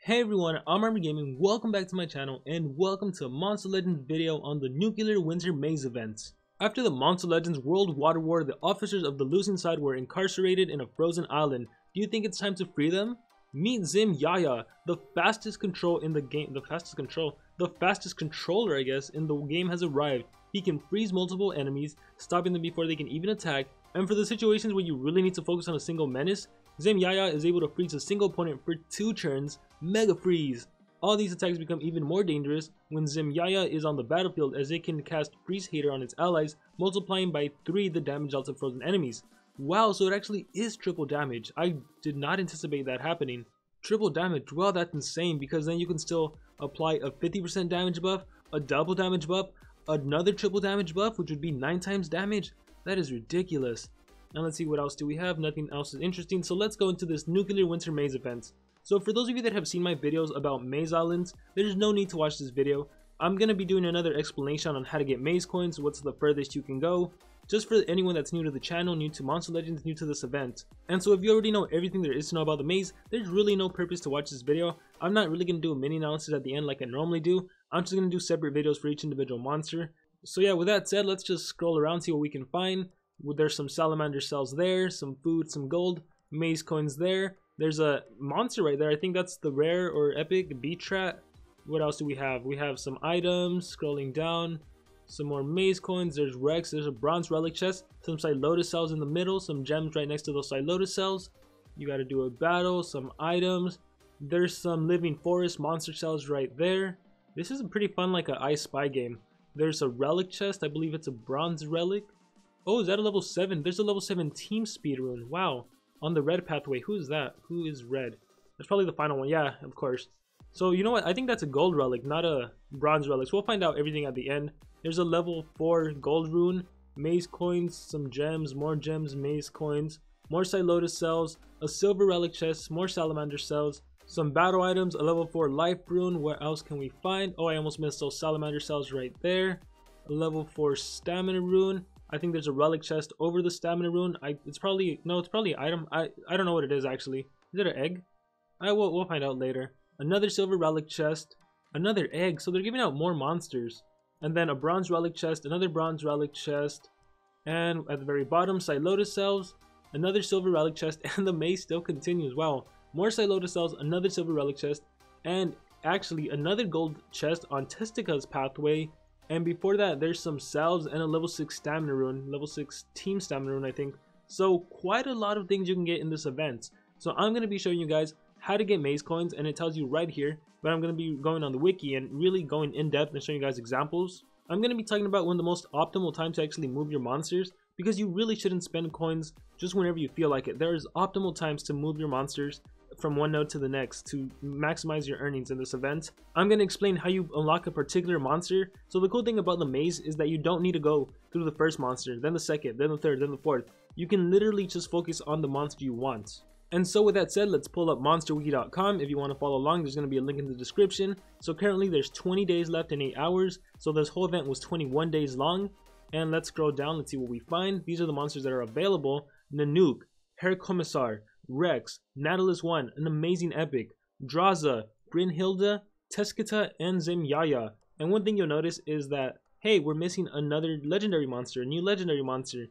Hey everyone, I'm Armor Gaming. Welcome back to my channel and welcome to a Monster Legends video on the Nuclear Winter Maze event. After the Monster Legends World Water War, the officers of the losing side were incarcerated in a frozen island. Do you think it's time to free them? Meet Zim Yaya, the fastest controller I guess, in the game has arrived. He can freeze multiple enemies, stopping them before they can even attack, and for the situations where you really need to focus on a single menace, Zim Yaya is able to freeze a single opponent for 2 turns, Mega Freeze. All these attacks become even more dangerous when Zim Yaya is on the battlefield, as it can cast Freeze Hater on its allies, multiplying by 3 the damage dealt to frozen enemies. Wow, so it actually is triple damage. I did not anticipate that happening. Triple damage, well, that's insane, because then you can still apply a 50% damage buff, a double damage buff, another triple damage buff, which would be 9 times damage. That is ridiculous. Now let's see, what else do we have? Nothing else is interesting, so let's go into this Nuclear Winter Maze event. So for those of you that have seen my videos about maze islands, there's no need to watch this video. I'm going to be doing another explanation on how to get maze coins, what's the furthest you can go, just for anyone that's new to the channel, new to Monster Legends, new to this event. And so if you already know everything there is to know about the maze, there's really no purpose to watch this video. I'm not really going to do a mini analysis at the end like I normally do. I'm just going to do separate videos for each individual monster. So yeah, with that said, let's just scroll around, see what we can find. There's some salamander cells there, some food, some gold, maze coins there. There's a monster right there. I think that's the rare or epic beach-rat. What else do we have? We have some items, scrolling down, some more maze coins. There's Rex, there's a bronze relic chest, some Silotus cells in the middle, some gems right next to those Silotus cells. You gotta do a battle, some items. There's some living forest monster cells right there. This is a pretty fun, like a I Spy game. There's a relic chest, I believe it's a bronze relic. Oh, is that a level 7? There's a level 17 speedrun. Wow. On the red pathway. Who is that? Who is red? That's probably the final one. Yeah, of course. So, you know what? I think that's a gold relic, not a bronze relic. So we'll find out everything at the end. There's a level 4 gold rune, maze coins, some gems, maze coins, more Silotus cells, a silver relic chest, more salamander cells, some battle items, a level 4 life rune. What else can we find? Oh, I almost missed those salamander cells right there. A level 4 stamina rune. I think there's a relic chest over the stamina rune. It's probably an item. I don't know what it is actually. Is it an egg? We'll find out later. Another silver relic chest, another egg. So they're giving out more monsters. And then a bronze relic chest, another bronze relic chest, and at the very bottom, Silotus cells, another silver relic chest, and the maze still continues. Wow, more Silotus cells, another silver relic chest, and actually another gold chest on Testica's pathway. And before that, there's some cells and a level 6 stamina rune, level 6 team stamina rune, I think. So quite a lot of things you can get in this event. So I'm going to be showing you guys how to get maze coins, and it tells you right here. But I'm going to be going on the wiki and really going in depth and showing you guys examples. I'm going to be talking about when the most optimal time to actually move your monsters, because you really shouldn't spend coins just whenever you feel like it. There's optimal times to move your monsters from one node to the next to maximize your earnings in this event. I'm going to explain how you unlock a particular monster. So the cool thing about the maze is that you don't need to go through the first monster, then the second, then the third, then the fourth. You can literally just focus on the monster you want. And so with that said, let's pull up monster-wiki.com. If you want to follow along, there's going to be a link in the description. So currently there's 20 days left in 8 hours. So this whole event was 21 days long. And let's scroll down, let's see what we find. These are the monsters that are available. Nurik, Herr Kommissar, Rex, Nautilus 1, an amazing epic, Draza, Brynhilde, Teskita, and Zim Yaya. And one thing you'll notice is that, hey, we're missing another legendary monster, a new legendary monster.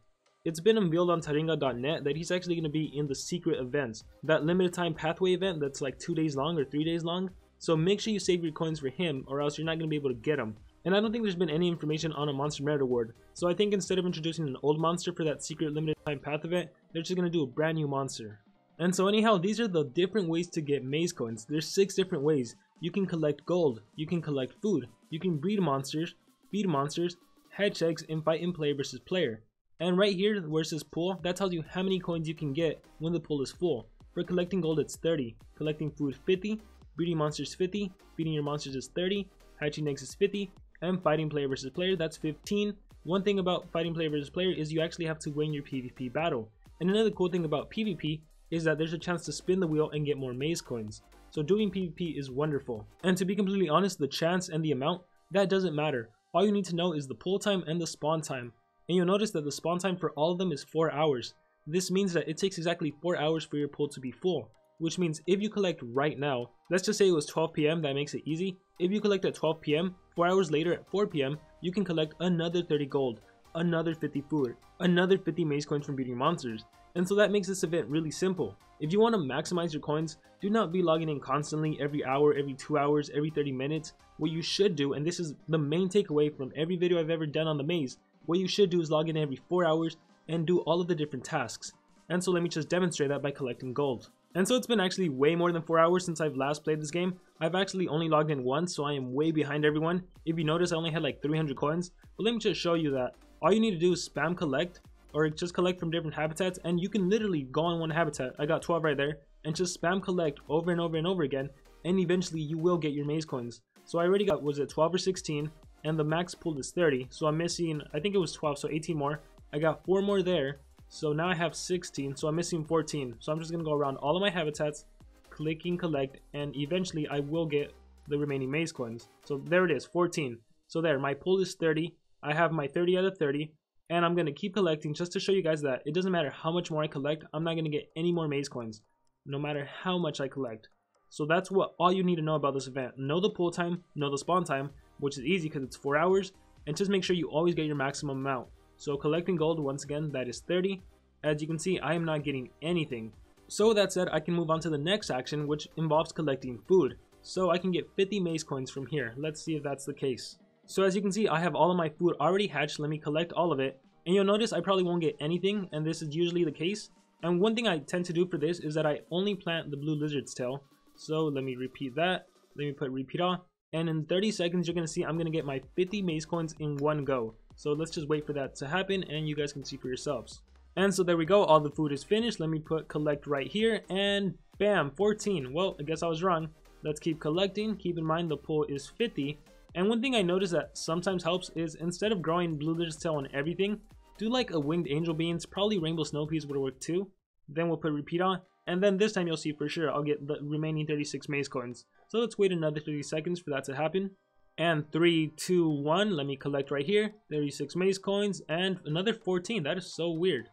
It's been unveiled on Taringa.net that he's actually going to be in the secret events, that limited time pathway event that's like 2 days long or 3 days long. So make sure you save your coins for him, or else you're not going to be able to get him. And I don't think there's been any information on a monster merit award. So I think instead of introducing an old monster for that secret limited time path event, they're just going to do a brand new monster. And so anyhow, these are the different ways to get maze coins. There's 6 different ways. You can collect gold, you can collect food, you can breed monsters, feed monsters, hatch eggs, and fight in player versus player. And right here where it says pool, that tells you how many coins you can get when the pool is full. For collecting gold, it's 30, collecting food 50, breeding monsters 50, feeding your monsters is 30, hatching eggs is 50, and fighting player versus player, that's 15. One thing about fighting player versus player is you actually have to win your PvP battle. And another cool thing about PvP is that there's a chance to spin the wheel and get more maze coins. So doing PvP is wonderful. And to be completely honest, the chance and the amount, that doesn't matter. All you need to know is the pull time and the spawn time. And you'll notice that the spawn time for all of them is 4 hours. This means that it takes exactly 4 hours for your pull to be full, which means if you collect right now, let's just say it was 12 p.m, that makes it easy. If you collect at 12 p.m, 4 hours later at 4 p.m, you can collect another 30 gold, another 50 food, another 50 maze coins from beating monsters. And so that makes this event really simple. If you want to maximize your coins, do not be logging in constantly every hour, every 2 hours, every 30 minutes. What you should do, and this is the main takeaway from every video I've ever done on the maze, what you should do is log in every 4 hours and do all of the different tasks. And so let me just demonstrate that by collecting gold. And so it's been actually way more than 4 hours since I've last played this game. I've actually only logged in once, so I am way behind everyone. If you notice, I only had like 300 coins. But let me just show you that all you need to do is spam collect, or just collect from different habitats, and you can literally go on one habitat. I got 12 right there, and just spam collect over and over and over again, and eventually you will get your maze coins. So I already got, was it 12 or 16, and the max pool is 30, so I'm missing, I think it was 12, so 18 more. I got 4 more there, so now I have 16, so I'm missing 14. So I'm just gonna go around all of my habitats, clicking collect, and eventually I will get the remaining maze coins. So there it is, 14. So there, my pool is 30. I have my 30 out of 30, and I'm gonna keep collecting just to show you guys that it doesn't matter how much more I collect, I'm not gonna get any more maze coins, no matter how much I collect. So that's what all you need to know about this event. Know the pool time, know the spawn time, which is easy because it's 4 hours, and just make sure you always get your maximum amount. So collecting gold, once again, that is 30. As you can see, I am not getting anything. So with that said, I can move on to the next action, which involves collecting food. So I can get 50 maze coins from here. Let's see if that's the case. So as you can see, I have all of my food already hatched. Let me collect all of it. And you'll notice I probably won't get anything, and this is usually the case. And one thing I tend to do for this is that I only plant the blue lizard's tail. So let me repeat that. Let me put repeat on. And in 30 seconds, you're going to see I'm going to get my 50 maze coins in one go. So let's just wait for that to happen, and you guys can see for yourselves. And so there we go, all the food is finished. Let me put collect right here, and bam, 14. Well, I guess I was wrong. Let's keep collecting. Keep in mind the pool is 50. And one thing I noticed that sometimes helps is instead of growing blue lizard's tail on everything, do like a winged angel beans, probably rainbow snow peas would work too. Then we'll put repeat on, and then this time you'll see for sure I'll get the remaining 36 maze coins. So let's wait another 30 seconds for that to happen. And 3, 2, 1, let me collect right here. 36 maze coins and another 14. That is so weird.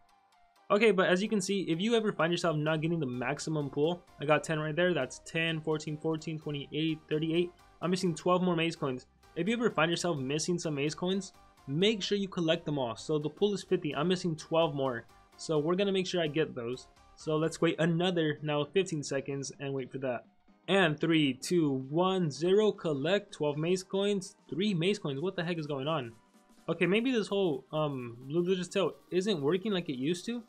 Okay, but as you can see, if you ever find yourself not getting the maximum pool, I got 10 right there. That's 10, 14, 14, 28, 38. I'm missing 12 more maze coins. If you ever find yourself missing some maze coins, make sure you collect them all. So the pool is 50. I'm missing 12 more. So we're going to make sure I get those. So let's wait another now 15 seconds and wait for that. And 3, 2, 1, 0, collect 12 maze coins, 3 maze coins. What the heck is going on? Okay, maybe this whole blue lizard's tail isn't working like it used to.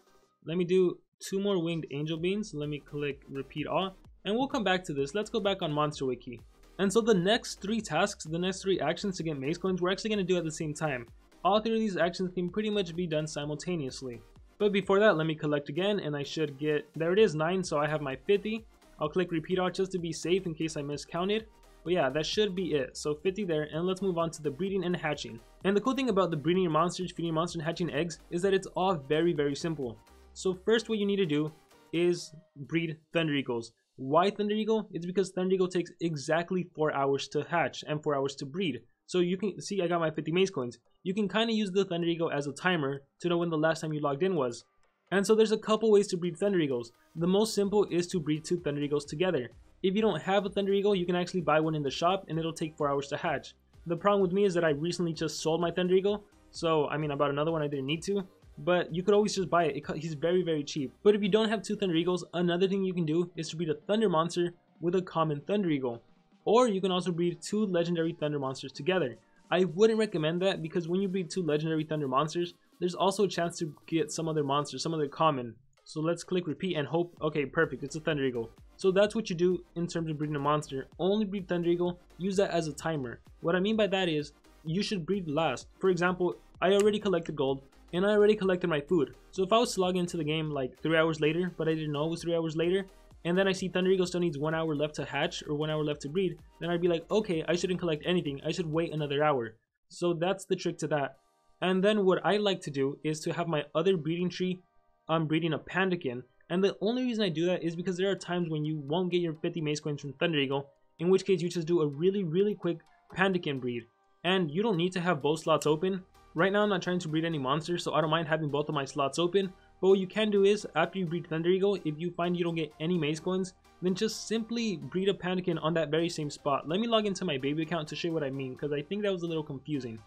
Let me do 2 more winged angel beans. Let me click repeat all, and we'll come back to this. Let's go back on monster-wiki. And so the next 3 tasks, the next 3 actions to get maze coins, we're actually going to do at the same time. All 3 of these actions can pretty much be done simultaneously. But before that, let me collect again, and I should get, there it is, 9, so I have my 50. I'll click repeat all just to be safe in case I miscounted. But yeah, that should be it. So 50 there, and let's move on to the breeding and hatching. And the cool thing about the breeding your monsters, feeding your monsters, and hatching eggs is that it's all very, very simple. So first what you need to do is breed Thunder Eagles. Why Thunder Eagle? It's because Thunder Eagle takes exactly 4 hours to hatch and 4 hours to breed. So you can see I got my 50 maze coins. You can kind of use the Thunder Eagle as a timer to know when the last time you logged in was. And so there's a couple ways to breed Thunder Eagles. The most simple is to breed 2 Thunder Eagles together. If you don't have a Thunder Eagle, you can actually buy one in the shop and it'll take 4 hours to hatch. The problem with me is that I recently just sold my Thunder Eagle. So I mean, I bought another one, I didn't need to. But you could always just buy it. He's very, very cheap. But if you don't have 2 Thunder Eagles, another thing you can do is to breed a Thunder Monster with a common Thunder Eagle. Or you can also breed 2 Legendary Thunder Monsters together. I wouldn't recommend that because when you breed 2 Legendary Thunder Monsters, there's also a chance to get some other monsters, some other common. So let's click repeat and hope, okay, perfect, it's a Thunder Eagle. So that's what you do in terms of breeding a monster. Only breed Thunder Eagle, use that as a timer. What I mean by that is, you should breed last. For example, I already collected gold, and I already collected my food. So if I was to log into the game like 3 hours later, but I didn't know it was 3 hours later, and then I see Thunder Eagle still needs 1 hour left to hatch or 1 hour left to breed, then I'd be like, okay, I shouldn't collect anything, I should wait another hour. So that's the trick to that. And then what I like to do is to have my other breeding tree, I'm breeding a Pandakin, and the only reason I do that is because there are times when you won't get your 50 maze coins from Thunder Eagle, in which case you just do a really quick Pandakin breed. And you don't need to have both slots open. Right now I'm not trying to breed any monsters, so I don't mind having both of my slots open, But what you can do is, after you breed Thunder Eagle, if you find you don't get any maze coins, then just simply breed a Pandakin on that very same spot. Let me log into my baby account to show you what I mean, because I think that was a little confusing.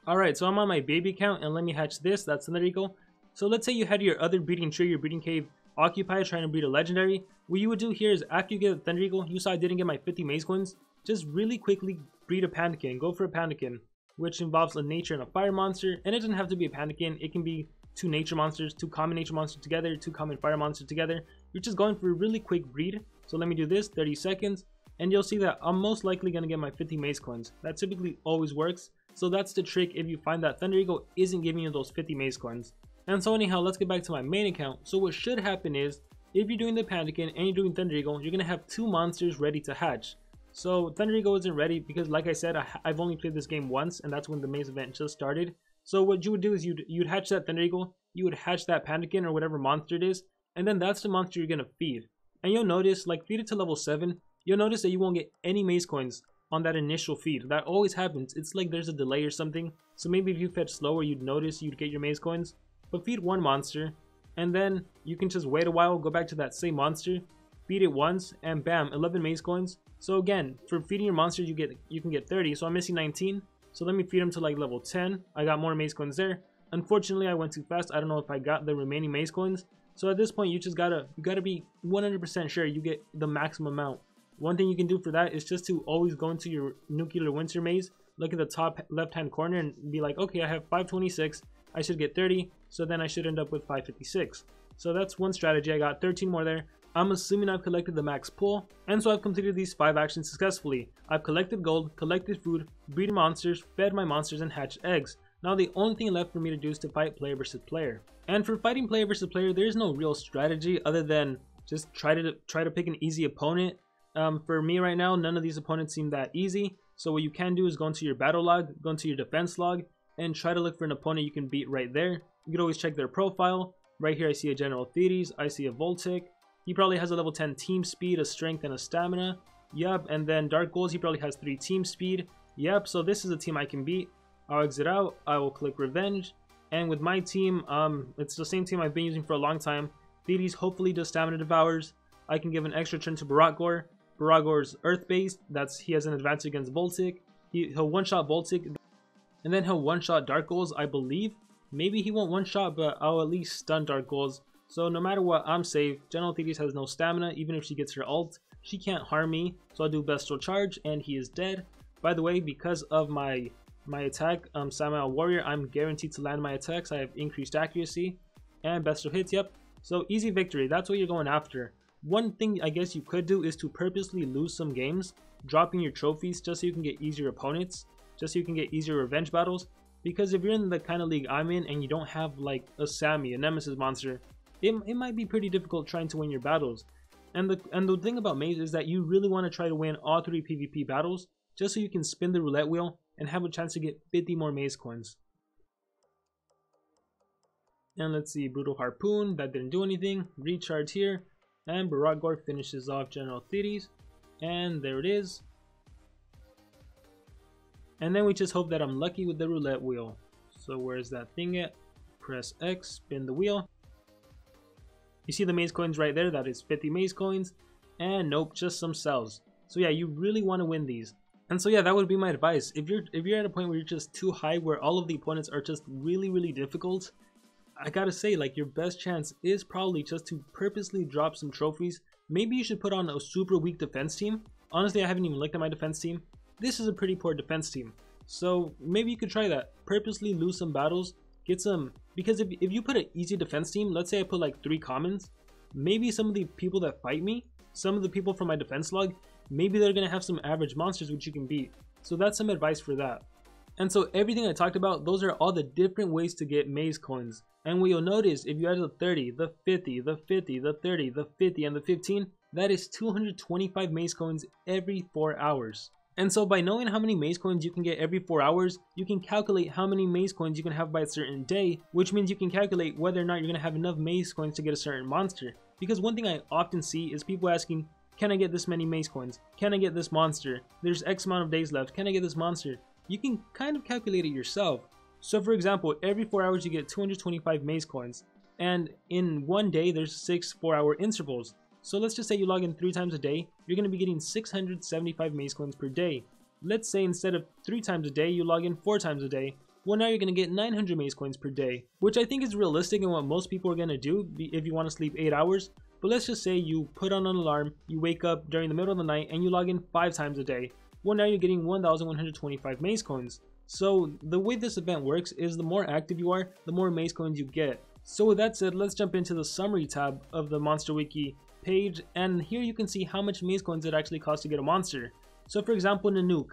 Alright, so I'm on my baby account, and let me hatch this. That's Thunder Eagle. So let's say you had your other breeding tree, your breeding cave occupied, trying to breed a legendary. What you would do here is, after you get a Thunder Eagle, you saw I didn't get my 50 maze coins, just really quickly breed a Pandakin. Go for a Pandakin, which involves a nature and a fire monster. And it doesn't have to be a Pandakin, it can be 2 nature monsters, 2 common nature monsters together, 2 common fire monsters together. You're just going for a really quick breed. So let me do this, 30 seconds, and you'll see that I'm most likely going to get my 50 maze coins. That typically always works. So that's the trick if you find that Thunder Eagle isn't giving you those 50 maze coins. And so anyhow, let's get back to my main account. So what should happen is, if you're doing the Pandakin and you're doing Thunder Eagle, you're going to have 2 monsters ready to hatch. So Thunder Eagle isn't ready because, like I said, I've only played this game once, and that's when the maze event just started. So what you would do is you'd hatch that Thunder Eagle, you would hatch that Pandakin or whatever monster it is, and then that's the monster you're going to feed. And you'll notice, like, feed it to level 7, you'll notice that you won't get any maze coins on that initial feed. That always happens. It's like there's a delay or something. So maybe if you fed slower, you'd notice you'd get your maze coins. But feed one monster, and then you can just wait a while, go back to that same monster, feed it once, and bam, 11 maze coins. So again, for feeding your monsters, you can get 30. So I'm missing 19. So let me feed them to like level 10. I got more maze coins there. Unfortunately, I went too fast. I don't know if I got the remaining maze coins. So at this point, you gotta be 100% sure you get the maximum amount. One thing you can do for that is just to always go into your nuclear winter maze, look at the top left hand corner and be like, okay, I have 526, I should get 30, so then I should end up with 556. So that's one strategy. I got 13 more there. I'm assuming I've collected the max pull, and so I've completed these 5 actions successfully. I've collected gold, collected food, breeded monsters, fed my monsters, and hatched eggs. Now the only thing left for me to do is to fight player versus player. And for fighting player versus player, there's no real strategy other than just try to pick an easy opponent. For me right now, none of these opponents seem that easy. So what you can do is go into your battle log, go into your defense log, and try to look for an opponent you can beat right there. You can always check their profile. Right here I see a General Thetis, I see a Voltic. He probably has a level 10 team speed, a strength, and a stamina. Yep, and then Dark Goals, he probably has 3 team speed. Yep, so this is a team I can beat. I'll exit out, I will click Revenge. And with my team, it's the same team I've been using for a long time. Thetis hopefully does Stamina Devours. I can give an extra turn to Baragor. Baragor's Earth-based, he has an advantage against Voltic. He'll one-shot Voltic, and then he'll one-shot Dark Goals, I believe. Maybe he won't one-shot, but I'll at least stun Dark Goals. So no matter what, I'm safe. General Thetis has no stamina. Even if she gets her ult, she can't harm me. So I'll do Bestial Charge, and he is dead. By the way, because of my attack, Samuel Warrior, I'm guaranteed to land my attacks. I have increased accuracy and Bestial Hits, yep. So easy victory, that's what you're going after. One thing I guess you could do is to purposely lose some games, dropping your trophies just so you can get easier opponents, just so you can get easier revenge battles. Because if you're in the kind of league I'm in and you don't have like a Sammy, a Nemesis monster, it might be pretty difficult trying to win your battles. And the thing about Maze is that you really want to try to win all 3 PvP battles, just so you can spin the roulette wheel and have a chance to get 50 more Maze coins. And let's see, Brutal Harpoon, that didn't do anything. Recharge here, and Baragor finishes off General Thetis, and there it is. And then we just hope that I'm lucky with the roulette wheel. So where's that thing at? Press X, spin the wheel. You see the maze coins right there, that is 50 maze coins. And nope, just some cells. So yeah, you really want to win these. And so yeah, that would be my advice. If you're at a point where you're just too high, where all of the opponents are just really difficult, I gotta say, like, your best chance is probably just to purposely drop some trophies. Maybe you should put on a super weak defense team. Honestly, I haven't even looked at my defense team. This is a pretty poor defense team. So maybe you could try that. Purposely lose some battles, get some, because if you put an easy defense team, let's say I put like 3 commons, maybe some of the people that fight me, some of the people from my defense log, maybe they're gonna have some average monsters which you can beat. So that's some advice for that. And so everything I talked about, those are all the different ways to get maze coins. And what you'll notice, if you add the 30, the 50, the 50, the 30, the 50, and the 15, that is 225 maze coins every 4 hours. And so by knowing how many maze coins you can get every 4 hours, you can calculate how many maze coins you can have by a certain day, which means you can calculate whether or not you're going to have enough maze coins to get a certain monster. Because one thing I often see is people asking, can I get this many maze coins? Can I get this monster? There's X amount of days left. Can I get this monster? You can kind of calculate it yourself. So for example, every 4 hours you get 225 maze coins. And in one day, there's 6 4-hour intervals. So let's just say you log in 3 times a day, you're going to be getting 675 maze coins per day. Let's say instead of 3 times a day, you log in 4 times a day. Well, now you're going to get 900 maze coins per day, which I think is realistic and what most people are going to do if you want to sleep 8 hours. But let's just say you put on an alarm, you wake up during the middle of the night, and you log in 5 times a day. Well, now you're getting 1,125 maze coins. So the way this event works is the more active you are, the more maze coins you get. So with that said, let's jump into the summary tab of the Monster Wiki page, and here you can see how much maze coins it actually costs to get a monster. So for example, Nurik,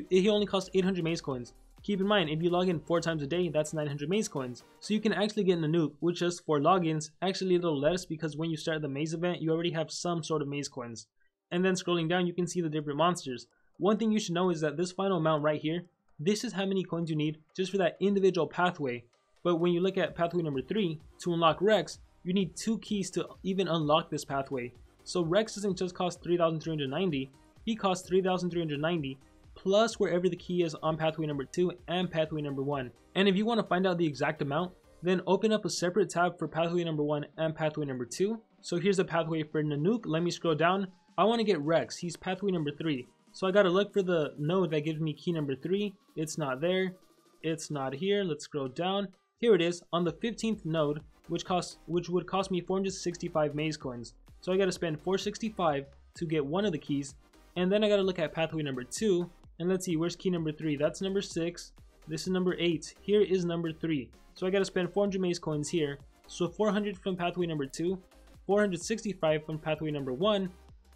he only costs 800 maze coins. Keep in mind, if you log in 4 times a day, that's 900 maze coins. So you can actually get Nurik with just 4 logins, actually a little less because when you start the maze event, you already have some sort of maze coins. And then scrolling down, you can see the different monsters. One thing you should know is that this final amount right here, this is how many coins you need just for that individual pathway. But when you look at pathway number 3, to unlock Rex, you need 2 keys to even unlock this pathway. So Rex doesn't just cost 3,390, he costs 3,390 plus wherever the key is on pathway number 2 and pathway number 1. And if you want to find out the exact amount, then open up a separate tab for pathway number 1 and pathway number 2. So here's the pathway for Nurik. Let me scroll down. I want to get Rex, he's pathway number 3. So I gotta look for the node that gives me key number 3. It's not there. It's not here. Let's scroll down. Here it is on the 15th node, which would cost me 465 maze coins. So I gotta spend 465 to get one of the keys, and then I gotta look at pathway number 2, and let's see, where's key number 3? That's number 6. This is number 8. Here is number 3. So I gotta spend 400 maze coins here. So 400 from pathway number 2, 465 from pathway number 1,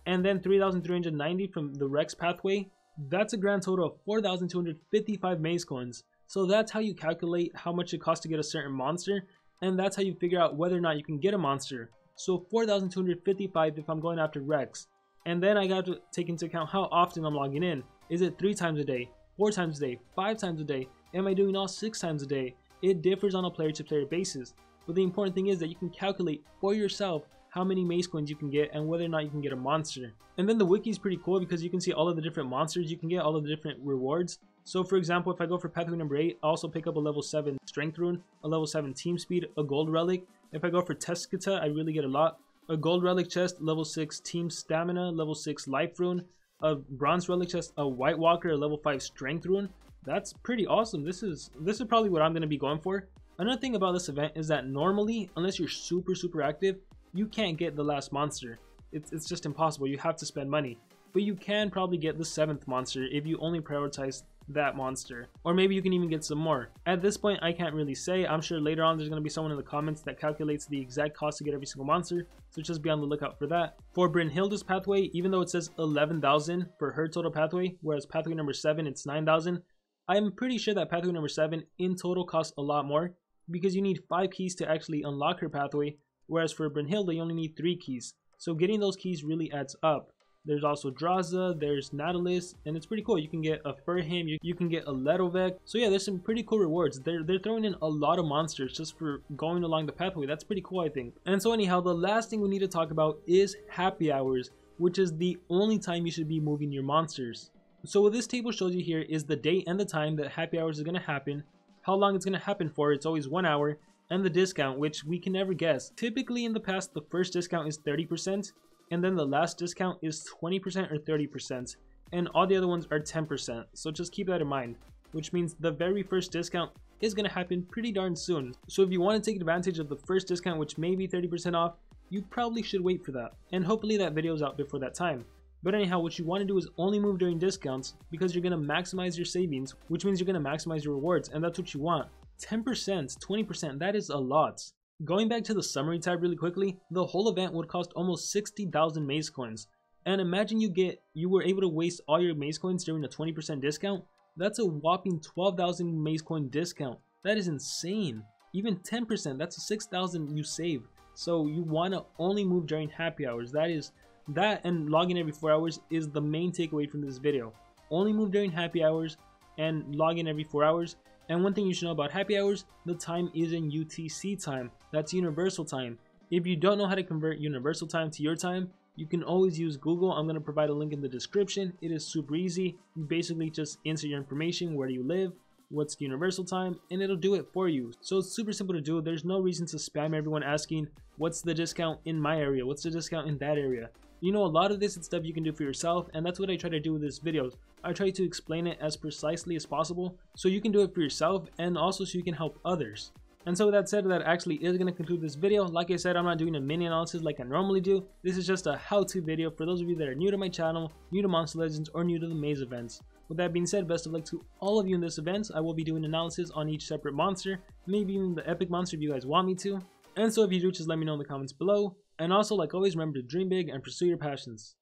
and then 3,390 from the Rex pathway. That's a grand total of 4,255 maze coins. So that's how you calculate how much it costs to get a certain monster, and that's how you figure out whether or not you can get a monster. So 4,255 if I'm going after Rex. And then I got to take into account how often I'm logging in. Is it 3 times a day, 4 times a day, 5 times a day? Am I doing all 6 times a day? It differs on a player to player basis. But the important thing is that you can calculate for yourself how many maze coins you can get and whether or not you can get a monster. And then the wiki is pretty cool because you can see all of the different monsters you can get, all of the different rewards. So for example, if I go for pathway number 8, I also pick up a level 7 strength rune, a level 7 team speed, a gold relic. If I go for Teskata, I really get a lot. A gold relic chest, level 6 team stamina, level 6 life rune, a bronze relic chest, a white walker, a level 5 strength rune. That's pretty awesome. This is probably what I'm going to be going for. Another thing about this event is that normally, unless you're super active, you can't get the last monster. It's just impossible. You have to spend money. But you can probably get the 7th monster if you only prioritize that monster. Or maybe you can even get some more. At this point, I can't really say. I'm sure later on there's going to be someone in the comments that calculates the exact cost to get every single monster. So just be on the lookout for that. For Brynhilda's pathway, even though it says 11,000 for her total pathway, whereas pathway number 7, it's 9,000. I'm pretty sure that pathway number 7 in total costs a lot more because you need 5 keys to actually unlock her pathway. Whereas for Brynhilda, you only need 3 keys. So getting those keys really adds up. There's also Draza, there's Natalis, and it's pretty cool. You can get a Furham, you can get a Ledovec. So yeah, there's some pretty cool rewards. They're throwing in a lot of monsters just for going along the pathway. That's pretty cool, I think. And so anyhow, the last thing we need to talk about is happy hours, which is the only time you should be moving your monsters. So what this table shows you here is the date and the time that happy hours is going to happen, how long it's going to happen for. It's always 1 hour. And the discount, which we can never guess. Typically in the past, the first discount is 30%, and then the last discount is 20% or 30%, and all the other ones are 10%. So just keep that in mind, which means the very first discount is going to happen pretty darn soon. So if you want to take advantage of the first discount, which may be 30% off, you probably should wait for that. And hopefully that video is out before that time. But anyhow, what you want to do is only move during discounts because you're going to maximize your savings, which means you're going to maximize your rewards, and that's what you want. 10%, 20%, that is a lot. Going back to the summary tab really quickly, the whole event would cost almost 60,000 maze coins. And imagine you were able to waste all your maze coins during a 20% discount. That's a whopping 12,000 maze coin discount. That is insane. Even 10%, that's a 6,000 you save. So you want to only move during happy hours. That and logging every 4 hours is the main takeaway from this video. Only move during happy hours and log in every 4 hours. And one thing you should know about happy hours, the time is in UTC time. That's universal time. If you don't know how to convert universal time to your time, you can always use Google. I'm going to provide a link in the description. It is super easy. You basically just insert your information. Where do you live? what's the universal time, and it'll do it for you. So it's super simple to do. There's no reason to spam everyone asking what's the discount in my area, what's the discount in that area. You know, a lot of this is stuff you can do for yourself, and that's what I try to do with this videos. I try to explain it as precisely as possible so you can do it for yourself and also so you can help others. And so with that said, that actually is going to conclude this video. Like I said, I'm not doing a mini analysis like I normally do. This is just a how-to video for those of you that are new to my channel, new to Monster Legends, or new to the maze events. With that being said, best of luck to all of you in this event. I will be doing analysis on each separate monster, maybe even the epic monster if you guys want me to. And so if you do, just let me know in the comments below. And also, like always, remember to dream big and pursue your passions.